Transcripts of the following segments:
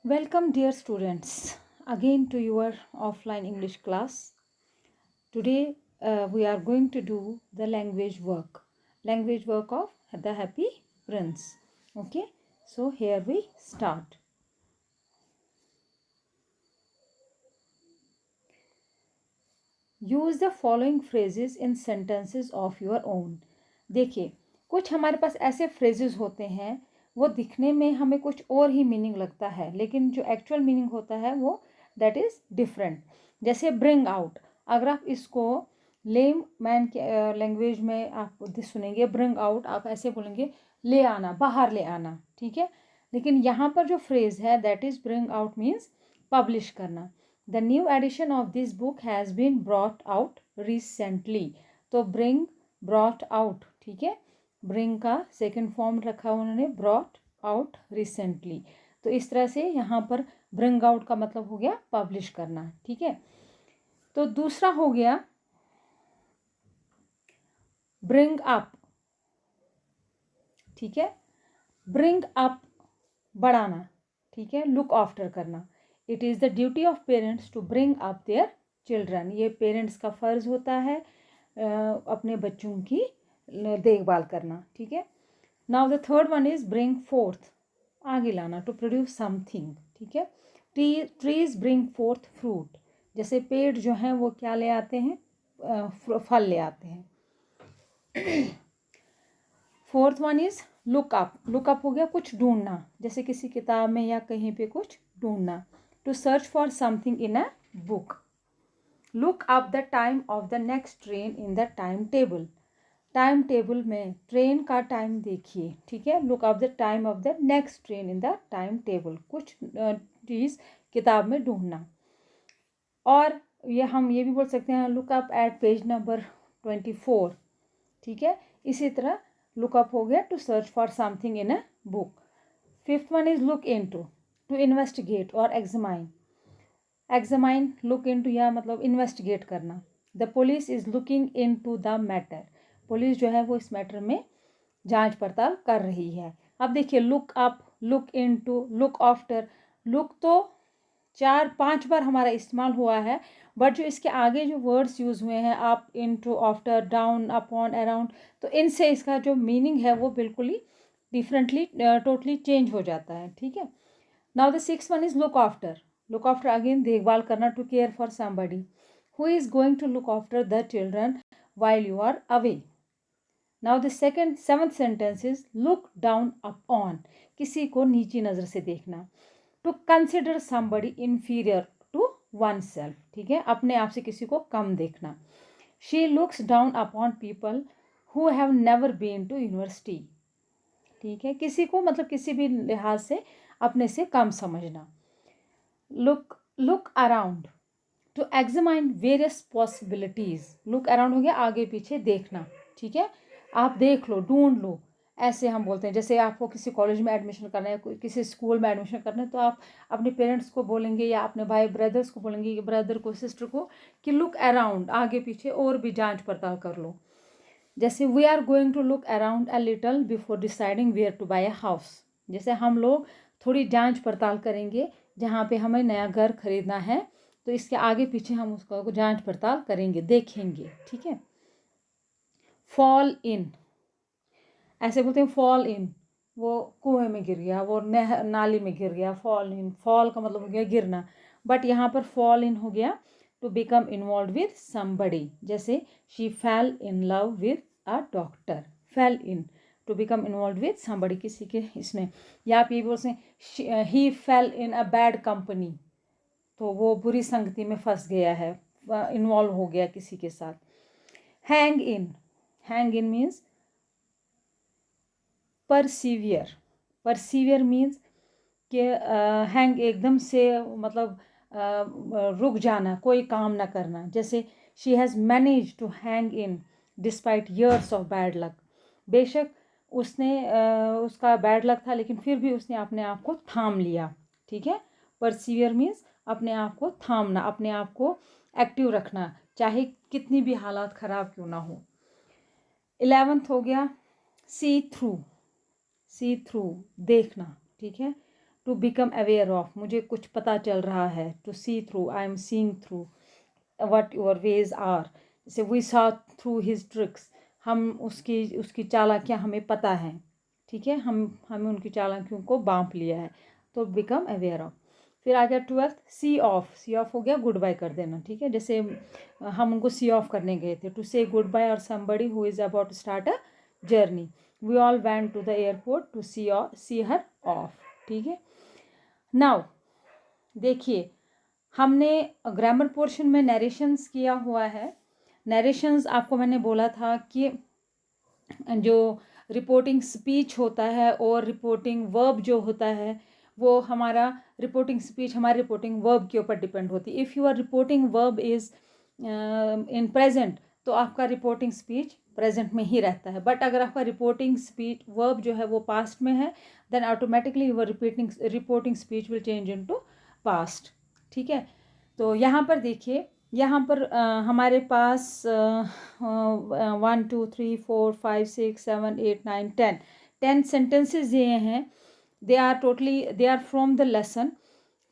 Welcome, dear students, again to your offline English class. Today we are going to do the language work of the Happy Prince. Okay, so here we start. Use the following phrases in sentences of your own. देखिए, कुछ हमारे पास ऐसे phrases होते हैं वो दिखने में हमें कुछ और ही मीनिंग लगता है, लेकिन जो एक्चुअल मीनिंग होता है वो दैट इज़ डिफरेंट. जैसे ब्रिंग आउट, अगर आप इसको लेम मैन के लैंग्वेज में आप सुनेंगे ब्रिंग आउट, आप ऐसे बोलेंगे ले आना, बाहर ले आना, ठीक है. लेकिन यहाँ पर जो फ्रेज है that is bring out means publish करना. The new edition of this book has been brought out recently. तो bring, brought out, ठीक है. bring का सेकेंड फॉर्म रखा उन्होंने brought out recently. तो इस तरह से यहाँ पर bring out का मतलब हो गया पब्लिश करना, ठीक है. तो दूसरा हो गया bring up, ठीक है. bring up बढ़ाना, ठीक है. look after करना. It is the duty of parents to bring up their children. ये पेरेंट्स का फ़र्ज़ होता है अपने बच्चों की देखभाल करना, ठीक है. Now the third one is bring fourth, आगे लाना, टू प्रोड्यूस समथिंग, ठीक है. ट्रीज ब्रिंग फोर्थ फ्रूट, जैसे पेड़ जो हैं वो क्या ले आते हैं, फल ले आते हैं. Fourth one is look up. Look up हो गया कुछ ढूंढना, जैसे किसी किताब में या कहीं पे कुछ ढूंढना. To search for something in a book. Look up the time of the next train in the timetable. Time table में ट्रेन का टाइम देखिए, ठीक है. Look up the time of the next train in the time table, कुछ चीज़ किताब में ढूंढना. और हम ये भी बोल सकते हैं look up at page number 24, ठीक है. इसी तरह लुक अप हो गया to search for something in a book. Fifth one is look into, to investigate और एग्जामाइन. एग्जामाइन, लुक इनटू या मतलब इन्वेस्टिगेट करना. The police is looking into the matter. Police जो है वो इस मैटर में जांच पड़ताल कर रही है. अब देखिए look up, look into, look after. Look तो 4-5 बार हमारा इस्तेमाल हुआ है, बट जो इसके आगे जो वर्ड्स यूज़ हुए हैं up, into, after, down, upon, around, तो इनसे इसका जो मीनिंग है वो बिल्कुल ही डिफरेंटली टोटली चेंज हो जाता है, ठीक है. Now the six one is look after. Look after again देखभाल करना, to care for somebody. Who is going to look after the children while you are away. Now the seventh sentence is look down upon, किसी को नीची नज़र से देखना. To consider somebody inferior to one self, ठीक है, अपने आप से किसी को कम देखना. She looks down upon people who have never been to university, ठीक है, किसी को मतलब किसी भी लिहाज से अपने से कम समझना. Look around, to examine various possibilities. Look around हो गया आगे पीछे देखना, ठीक है. आप देख लो, ढूंढ लो, ऐसे हम बोलते हैं. जैसे आपको किसी कॉलेज में एडमिशन करना है, किसी स्कूल में एडमिशन करना है, तो आप अपने पेरेंट्स को बोलेंगे या अपने भाई ब्रदर्स को बोलेंगे, ब्रदर को, सिस्टर को, कि लुक अराउंड, आगे पीछे और भी जांच पड़ताल कर लो. जैसे we are going to look around a little before deciding where to buy a house. जैसे हम लोग थोड़ी जांच पड़ताल करेंगे जहाँ पे हमें नया घर खरीदना है, तो इसके आगे पीछे हम उसको जांच पड़ताल करेंगे, देखेंगे, ठीक है. फॉल इन, ऐसे बोलते हैं फॉल इन, वो कुएं में गिर गया, वो नाली में गिर गया. फॉल इन, फॉल का मतलब हो गया गिरना, बट यहाँ पर फॉल इन हो गया to become involve with somebody. जैसे she fell in love with a doctor. Fell in, to become involve with somebody, किसी के इसमें. या आप ये बोल सकते हैं he fell in a bad company, तो वो बुरी संगति में फंस गया है, इन्वॉल्व हो गया किसी के साथ. Hang in, hang in means persevere. Persevere means कि हैंग एकदम से मतलब रुक जाना, कोई काम ना करना. जैसे she has manage to hang in despite years of bad luck. बेशक उसने उसका बैड लक था, लेकिन फिर भी उसने अपने आप को थाम लिया, ठीक है. परसिवियर मीन्स अपने आप को थामना, अपने आप को एक्टिव रखना, चाहे कितनी भी हालात ख़राब क्यों ना हो. 11th हो गया सी थ्रू. सी थ्रू देखना, ठीक है. टू बिकम अवेयर ऑफ, मुझे कुछ पता चल रहा है, to see through, I am seeing through what your ways are, जैसे we saw through his tricks, हम उसकी चालाकियाँ हमें पता है, ठीक है, हमें उनकी चालाकियों को बांप लिया है, तो बिकम अवेयर ऑफ। फिर आ गया 12th, C of, C of हो गया गुड बाय कर देना, ठीक है, जैसे हम उनको सी ऑफ करने गए थे, टू से गुड बाय और somebody who is about to start a journey, we all went to the airport to see her off, ठीक है। नाउ देखिए, हमने ग्रामर पोर्शन में नरेशंस किया हुआ है। नरेशंस आपको मैंने बोला था कि जो रिपोर्टिंग स्पीच होता है और रिपोर्टिंग वर्ब जो होता है, वो हमारा रिपोर्टिंग स्पीच हमारे रिपोर्टिंग वर्ब के ऊपर डिपेंड होती है। If your reporting verb is in present, तो आपका रिपोर्टिंग स्पीच प्रेजेंट में ही रहता है। बट अगर आपका रिपोर्टिंग स्पीच वर्ब जो है वो पास्ट में है, then automatically your reporting speech will change into past, ठीक है। तो यहाँ पर देखिए, यहाँ पर हमारे पास 1 2 3 4 5 6 7 8 9 10 सेंटेंसेस दिए हैं। They are from the lesson.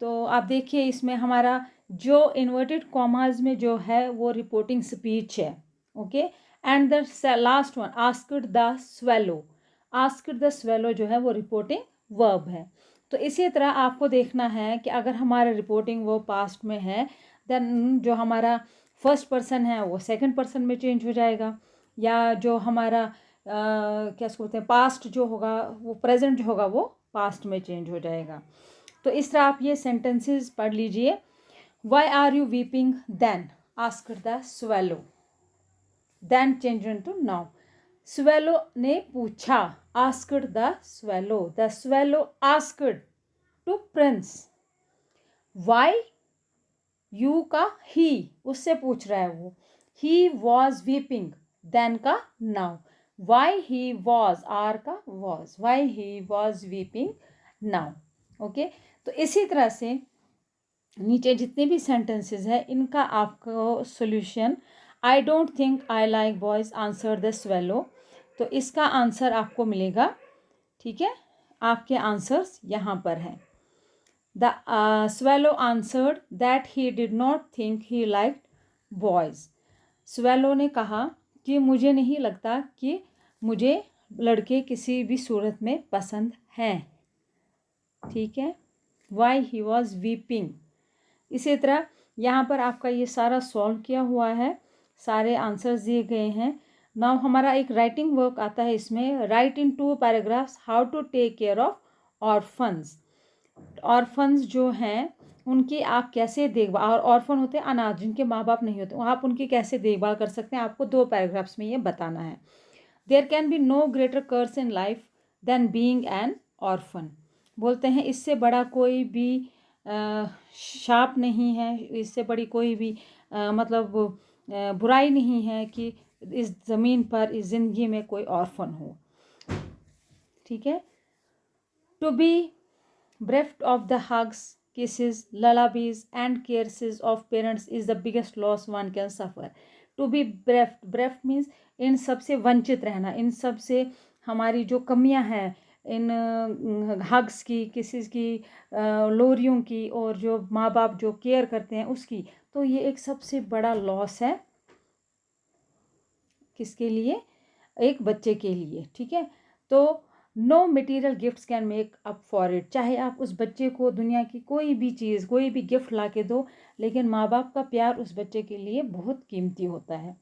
तो आप देखिए, इसमें हमारा जो इन्वर्टेड कॉमाज में जो है वो रिपोर्टिंग स्पीच है, okay. And the last one, asked the swallow, asked the swallow जो है वो रिपोर्टिंग वर्ब है। तो इसी तरह आपको देखना है कि अगर हमारा रिपोर्टिंग वर्ब पास्ट में है, देन जो हमारा फर्स्ट पर्सन है वो सेकंड पर्सन में चेंज हो जाएगा, या जो हमारा क्या बोलते हैं पास्ट जो होगा वो प्रेजेंट जो होगा वो पास्ट में चेंज हो जाएगा। तो इस तरह आप ये सेंटेंसेस पढ़ लीजिए। Why are you weeping then, asked the swallow, then change into now. Swallow ने पूछा, asked the swallow asked to prince. Why, you का ही, उससे पूछ रहा है वो, ही वॉज वीपिंग, देन का now. Why he was, are का was, why he was weeping now, okay. तो इसी तरह से नीचे जितने भी सेंटेंसेस हैं इनका आपको solution, I don't think I like boys answer the swallow, तो इसका आंसर आपको मिलेगा, ठीक है। आपके आंसर्स यहाँ पर हैं। The swallow answered that he did not think he liked boys. Swallow ने कहा कि मुझे नहीं लगता कि मुझे लड़के किसी भी सूरत में पसंद हैं, ठीक है। Y he was weeping. इसी तरह यहाँ पर आपका ये सारा सॉल्व किया हुआ है, सारे आंसर्स दिए गए हैं। नाउ हमारा एक राइटिंग वर्क आता है इसमें, write in 2 paragraphs how to take care of orphans. Orphans जो हैं उनकी आप कैसे देखभाल, और ऑर्फन होते हैं अनाथ जिनके माँ बाप नहीं होते, आप उनकी कैसे देखभाल कर सकते हैं, आपको 2 पैराग्राफ्स में ये बताना है। There can be no greater curse in life than being an orphan. बोलते हैं इससे बड़ा कोई भी शाप नहीं है, इससे बड़ी कोई भी मतलब बुराई नहीं है कि इस ज़मीन पर, इस ज़िंदगी में कोई ऑर्फन हो, ठीक है। To be bereft of the hugs, kisses, lullabies and caresses of parents is the biggest loss one can suffer. To be bereft means इन सब से वंचित रहना, इन सब से हमारी जो कमियां हैं, इन हग्स की, किसेस की, लोरियों की, और जो माँ बाप जो केयर करते हैं उसकी, तो ये एक सबसे बड़ा लॉस है। किसके लिए? एक बच्चे के लिए, ठीक है। तो no material gifts can make up for it. चाहे आप उस बच्चे को दुनिया की कोई भी चीज़, कोई भी गिफ्ट ला के दो, लेकिन माँ बाप का प्यार उस बच्चे के लिए बहुत कीमती होता है।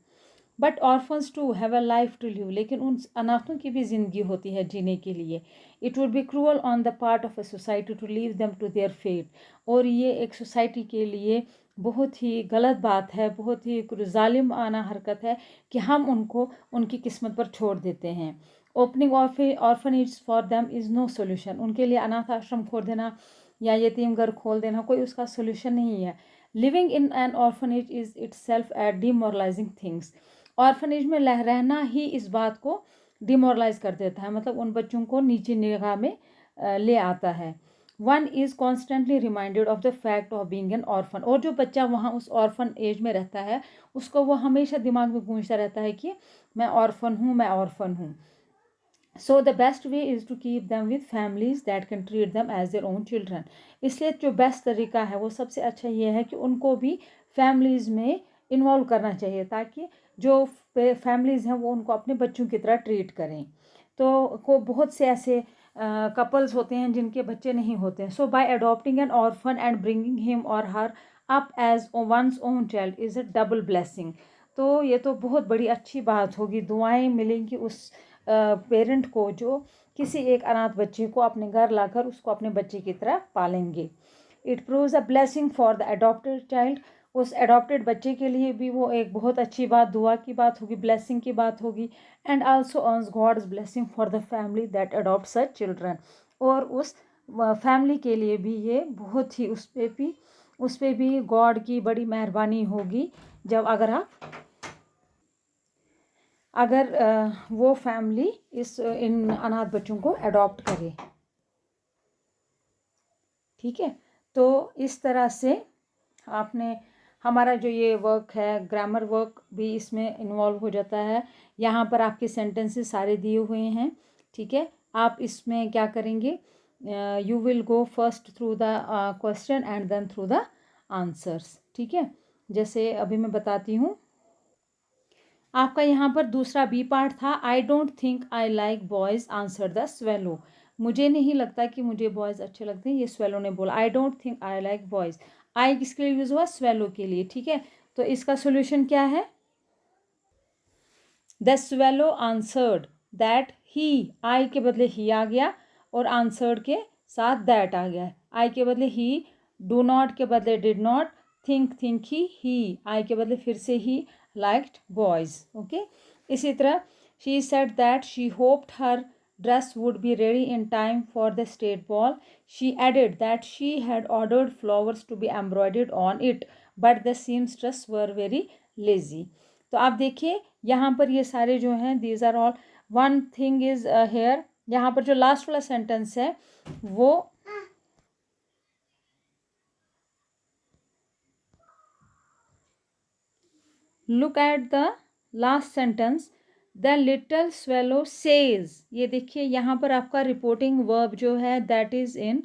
But orphans too have a life to live, लेकिन उन अनाथों की भी ज़िंदगी होती है जीने के लिए। It would be cruel on the part of a society to leave them to their fate. और ये एक सोसाइटी के लिए बहुत ही गलत बात है, बहुत ही जालिमाना हरकत है कि हम उनको उनकी किस्मत पर छोड़ देते हैं। Opening orphanage for them is no solution. उनके लिए अनाथ आश्रम खोल देना या यतीम घर खोल देना कोई उसका सोल्यूशन नहीं है। Living in an orphanage is it self A demoralising things. Orphanage में रहना ही इस बात को डिमोरलाइज कर देता है, मतलब उन बच्चों को नीचे निगाह में ले आता है। One is constantly reminded of the fact of being an orphan. और जो बच्चा वहाँ उस ऑर्फन एज में रहता है उसको वो हमेशा दिमाग में गूंजता रहता है कि मैं ऑर्फन हूँ, मैं ऑर्फन हूँ। So the best way is to keep them with families that can treat them as their own children. इसलिए जो बेस्ट तरीका है वो सबसे अच्छा ये है कि उनको भी फैमिलीज़ में इन्वॉल्व करना चाहिए, ताकि जो फैमिलीज़ हैं वो उनको अपने बच्चों की तरह ट्रीट करें। तो को बहुत से ऐसे कपल्स होते हैं जिनके बच्चे नहीं होते हैं। So by adopting an orphan and bringing him or her up as one's own child is a double blessing. तो ये तो बहुत बड़ी अच्छी बात होगी, दुआएं मिलेंगी उस पेरेंट को जो किसी एक अनाथ बच्चे को अपने घर लाकर उसको अपने बच्चे की तरह पालेंगे। It proves a blessing for the adopted child. उस अडॉप्टेड बच्चे के लिए भी वो एक बहुत अच्छी बात, दुआ की बात होगी, ब्लेसिंग की बात होगी। And also earns God's blessing for the family that adopt such children. और उस फैमिली के लिए भी ये बहुत ही उस पर भी गॉड की बड़ी मेहरबानी होगी जब अगर वो फैमिली इन अनाथ बच्चों को अडॉप्ट करे। ठीक है, तो इस तरह से आपने हमारा जो ये वर्क है, ग्रामर वर्क भी इसमें इन्वॉल्व हो जाता है। यहाँ पर आपके सेंटेंसेस सारे दिए हुए हैं। ठीक है, आप इसमें क्या करेंगे, you will go first through the question and then through the answers. ठीक है, जैसे अभी मैं बताती हूँ। आपका यहाँ पर दूसरा बी पार्ट था, आई don't think I like boys answer the swallow. मुझे नहीं लगता कि मुझे बॉयज़ अच्छे लगते हैं, ये स्वेलो ने बोला। I don't think I like boys, I किसके लिए यूज़ हुआ, स्वेलो के लिए। ठीक है, तो इसका सोल्यूशन क्या है, the swallow answered that he, I के बदले ही आ गया और आंसर्ड के साथ दैट आ गया। आई के बदले ही, डू नॉट के बदले did not, think he, I के बदले फिर से ही, लाइक्ड बॉयज। ओके, इसी तरह she said that she hoped her dress would be ready in time for the state ball. She added that she had ordered flowers to be embroidered on it, but the seamstress were very lazy. तो आप देखिए यहाँ पर ये सारे जो हैं, these are all, one thing is here. यहाँ पर जो लास्ट वाला सेंटेंस है वो look at the last sentence, the little swallow says. ये देखिए यहाँ पर आपका रिपोर्टिंग वर्ब जो है that is in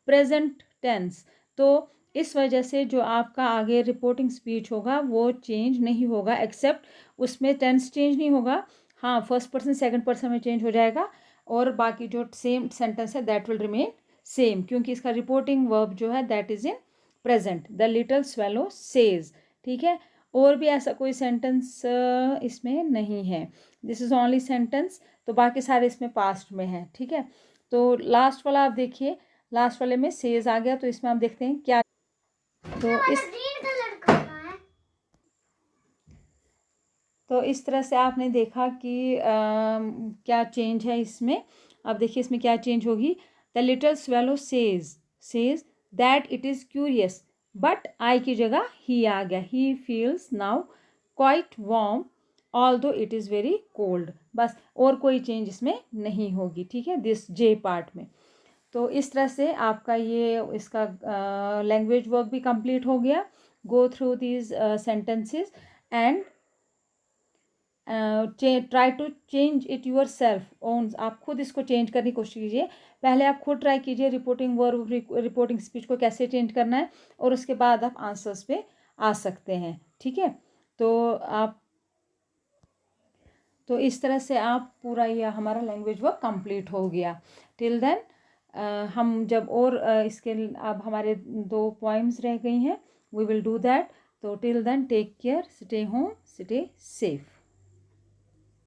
present tense. तो इस वजह से जो आपका आगे रिपोर्टिंग स्पीच होगा वो चेंज नहीं होगा, एक्सेप्ट उसमें टेंस चेंज नहीं होगा। हाँ, फर्स्ट पर्सन सेकंड पर्सन में चेंज हो जाएगा और बाकी जो सेम सेंटेंस है दैट विल रिमेन सेम, क्योंकि इसका रिपोर्टिंग वर्ब जो है that is in present, the little swallow says. ठीक है, और भी ऐसा कोई सेंटेंस इसमें नहीं है, दिस इज ओनली सेंटेंस। तो बाकी सारे इसमें पास्ट में है। ठीक है, तो लास्ट वाला आप देखिए, लास्ट वाले में सेज आ गया, तो इसमें आप देखते हैं क्या, तो इस तरह से आपने देखा कि क्या चेंज है इसमें। अब देखिए इसमें क्या चेंज होगी, the little swallow says that it is curious, but I की जगह ही आ गया, he feels now quite warm although it is very cold. बस, और कोई चेंज इसमें नहीं होगी। ठीक है, दिस जे पार्ट में। तो इस तरह से आपका ये इसका लैंग्वेज वर्क भी कंप्लीट हो गया। Go through these sentences and try to change it yourself own. आप खुद इसको चेंज करने की कोशिश कीजिए। पहले आप खुद ट्राई कीजिए रिपोर्टिंग वर्ब, रिपोर्टिंग स्पीच को कैसे चेंज करना है, और उसके बाद आप आंसर्स पे आ सकते हैं। ठीक है, तो इस तरह से आप पूरा यह हमारा लैंग्वेज वर्क कंप्लीट हो गया। टिल देन हम जब और इसके अब हमारे 2 पॉइम्स रह गई हैं, वी विल डू दैट। तो till then take care, stay home, stay safe.